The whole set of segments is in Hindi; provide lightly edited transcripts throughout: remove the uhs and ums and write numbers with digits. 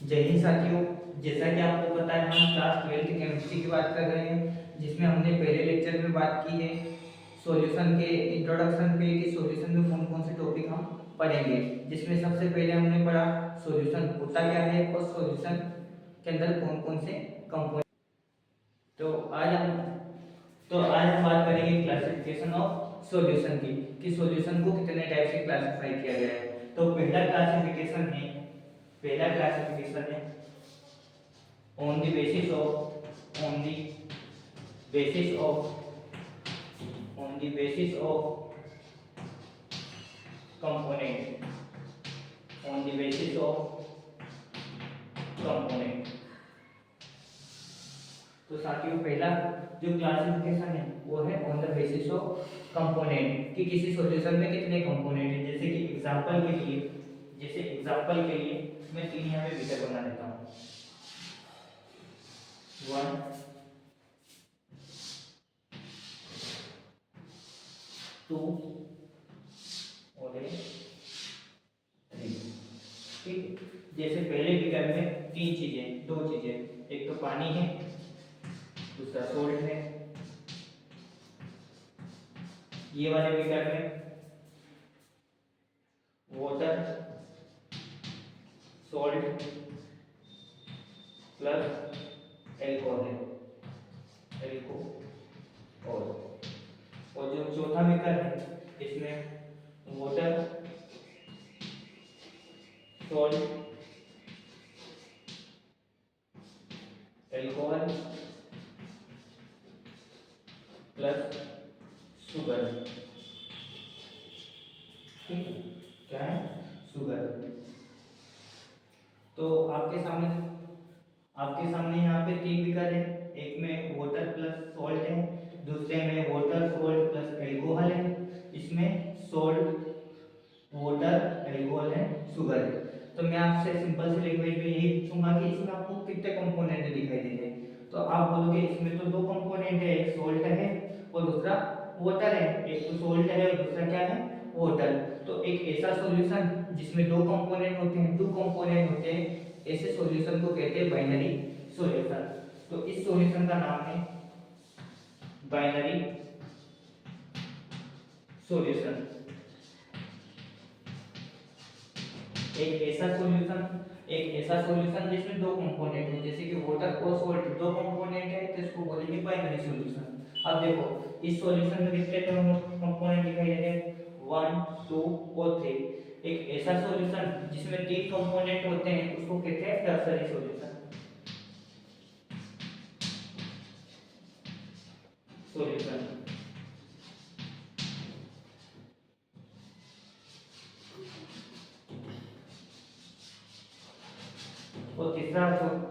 जय हिंद साथियों। जैसा कि आपको पता है हम क्लास 12th केमिस्ट्री की बात कर रहे हैं, जिसमें हमने पहले लेक्चर में बात की है सॉल्यूशन के इंट्रोडक्शन पे कि सॉल्यूशन में कौन कौन से टॉपिक हम पढ़ेंगे। जिसमें सबसे पहले हमने पढ़ा सॉल्यूशन होता क्या है और सॉल्यूशन के अंदर कौन कौन से कंपोनेंट। तो आज हम बात करेंगे क्लासिफिकेशन ऑफ सॉल्यूशन की कि सॉल्यूशन को कितने टाइप से क्लासिफाई किया गया है। तो पहला क्लासिफिकेशन है on the basis of on the basis of on the basis of component on the basis of component। तो साथियों पहला जो क्लासिफिकेशन है वो है on the basis of component कि किसी सॉल्यूशन में कितने कंपोनेंट हैं। जैसे एग्जांपल के लिए मैं तीन यहाँ पे बीकर बना देता हूँ। 1 2 और 3। ठीक, जैसे पहले बीकर में दो चीजें, एक तो पानी है, दूसरा सोल्ट है। ये वाले बीकर में वाटर, सॉल्ट प्लस एल्कोहल है, एल्कोहल। और जो चौथा बीकर है इसमें water, salt, alcohol plus sugar. ठीक, क्या है? शुगर। तो आपके सामने यहाँ पे तीन बीकर है, एक में वाटर प्लस सॉल्ट है, दूसरे में वाटर सॉल्ट प्लस एल्कोहल है, इसमें सॉल्ट वाटर एल्कोहल है, शुगर है। तो मैं आपसे सिंपल से लैंग्वेज में यही पूछूंगा कि इसमें आपको कितने कंपोनेंट दिखाई देंगे। तो आप बोलोगे इसमें तो दो कंपोनेंट है, एक सॉल्ट है और दूसरा वाटर है। एक तो सॉल्ट है और दूसरा क्या है? वाटर। तो एक ऐसा सॉल्यूशन जिसमें दो कंपोनेंट होते हैं, ऐसे सॉल्यूशन को कहते हैं बाइनरी सॉल्यूशन। तो इस सॉल्यूशन का नाम है बाइनरी सॉल्यूशन। एक ऐसा सॉल्यूशन जिसमें दो कंपोनेंट हो, जैसे कि वाटर और सॉल्ट दो कंपोनेंट है तो इसको बोलेंगे बाइनरी सॉल्यूशन। अब देखो इस सॉल्यूशन में कितने कंपोनेंट दिखाई दे रहे हैं? 1 2 और 3। एक ऐसा सॉल्यूशन जिसमें तीन कंपोनेंट होते हैं उसको कहते हैं टर्सरी सॉल्यूशन। और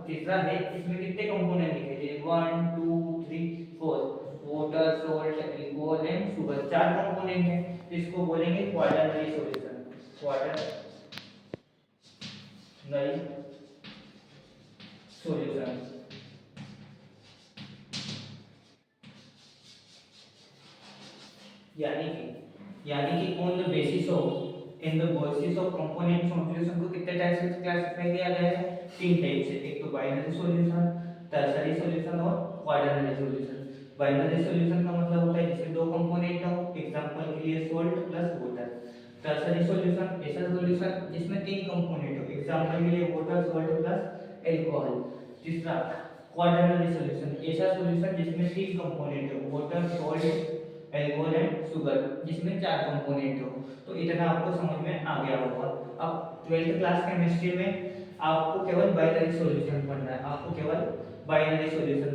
तीसरा है इसमें कितने कंपोनेंट दिखाई दे? 1 2 3 4। Water, salt, alcohol and sugar, चार कंपोनेंट है, इसको बोलेंगे क्वाटरनरी सॉल्यूशन। Quaternary solution. यानी कि on the basis of in the basis of component solution को कितने टाइप से क्लासिफाई किया गया है? तीन टाइप से, एक तो बाइनरी सॉल्यूशन, टर्सरी सॉल्यूशन और क्वाटरनरी सॉल्यूशन। बाइनरी सॉल्यूशन का मतलब होता है जिसमें दो कंपोनेंट हो, एग्जांपल के लिए salt plus water. Tertiary solution ऐसा सॉल्यूशन जिसमें तीन कंपोनेंट हो, एग्जांपल के लिए वाटर, सॉल्ट प्लस एल्कोहल। तीसरा क्वाटरनरी सॉल्यूशन ऐसा सॉल्यूशन जिसमें तीन कंपोनेंट हो, water, salt, alcohol and sugar, जिसमें चार कंपोनेंट हो। तो इतना आपको समझ में आ गया होगा। अब 12th क्लास केमिस्ट्री में आपको केवल बाइनरी सॉल्यूशन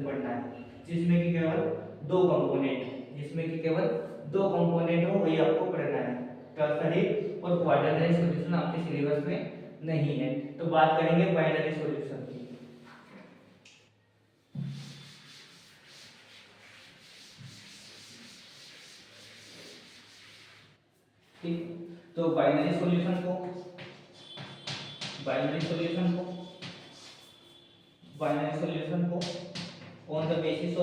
पढ़ना है, जिसमें कि केवल दो कंपोनेंट हो वही आपको पढ़ना है। टर्सरी और क्वाटरनरी सॉल्यूशन आपके सिलेबस में नहीं है। तो बात करेंगे बाइनरी सॉल्यूशन की। ठीक, तो बाइनरी सॉल्यूशन को on the basis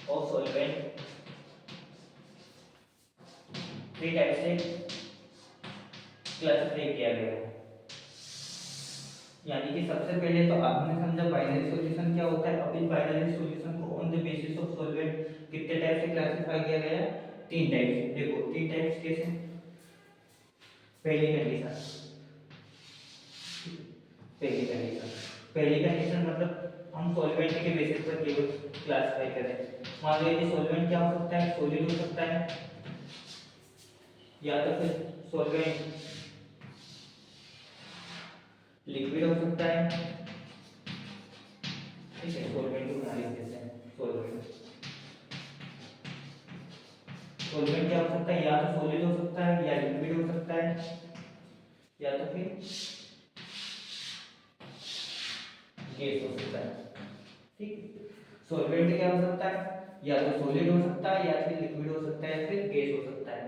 of solvent three type से क्लासिफाई किया गया है। यानी कि सबसे पहले तो आपने समझा बाइनरी सॉल्यूशन क्या होता है। अब इस बाइनरी सॉल्यूशन को on the basis of solvent कितने टाइप से क्लासिफाई किया गया है, तीन टाइप से। देखो तीन टाइप्स कैसे। पहली कंडीशन, पहली कंडीशन मतलब हम सॉल्वेंट के बेसिस पर केवल क्लासिफाई करें। मान लो ये सॉल्वेंट क्या हो सकता है, सॉलिड हो सकता है, या तो फिर सॉल्वेंट लिक्विड हो सकता है। ठीक है, सॉल्वेंट को बना लेते हैं। सॉल्वेंट क्या हो सकता है, या तो सॉलिड हो सकता है, या लिक्विड हो सकता है, या तो फिर गैस हो सकता है। ठीक, सॉल्वेंट क्या हो सकता है, या तो सॉलिड हो सकता है, या फिर लिक्विड हो सकता है, या फिर गैस हो सकता है।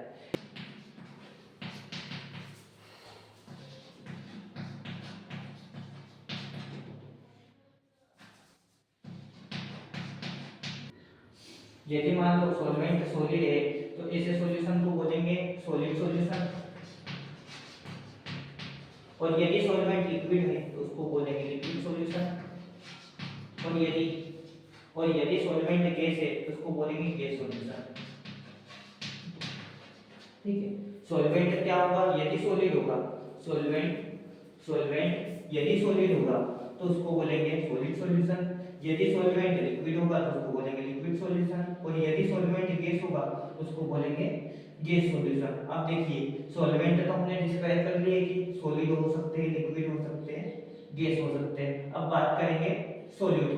यदि मान लो सॉल्वेंट सॉलिड है तो ऐसे सॉल्यूशन को बोलेंगे सॉलिड सॉल्यूशन, और यदि सॉल्वेंट लिक्विड है तो उसको बोलेंगे लिक्विड सॉल्यूशन, और यदि सॉल्वेंट गैस है तो उसको बोलेंगे गैस सॉल्यूशन। ठीक है, सॉल्वेंट क्या होगा, यदि सॉलिड होगा, सॉल्वेंट सॉल्वेंट यदि सॉलिड होगा तो उसको बोलेंगे सॉलिड सॉल्यूशन, यदि सॉल्वेंट लिक्विड होगा तो उसको बोलेंगे लिक्विड सॉल्यूशन, और यदि सॉल्वेंट गैस होगा तो उसको बोलेंगे गैस सॉल्यूशन। अब देखिए सॉल्वेंट तो हमने डिस्क्राइब कर लिए कि सॉलिड हो सकते हैं, लिक्विड हो सकते हैं, गैस हो सकते हैं। अब बात करेंगे सॉल्यूट की।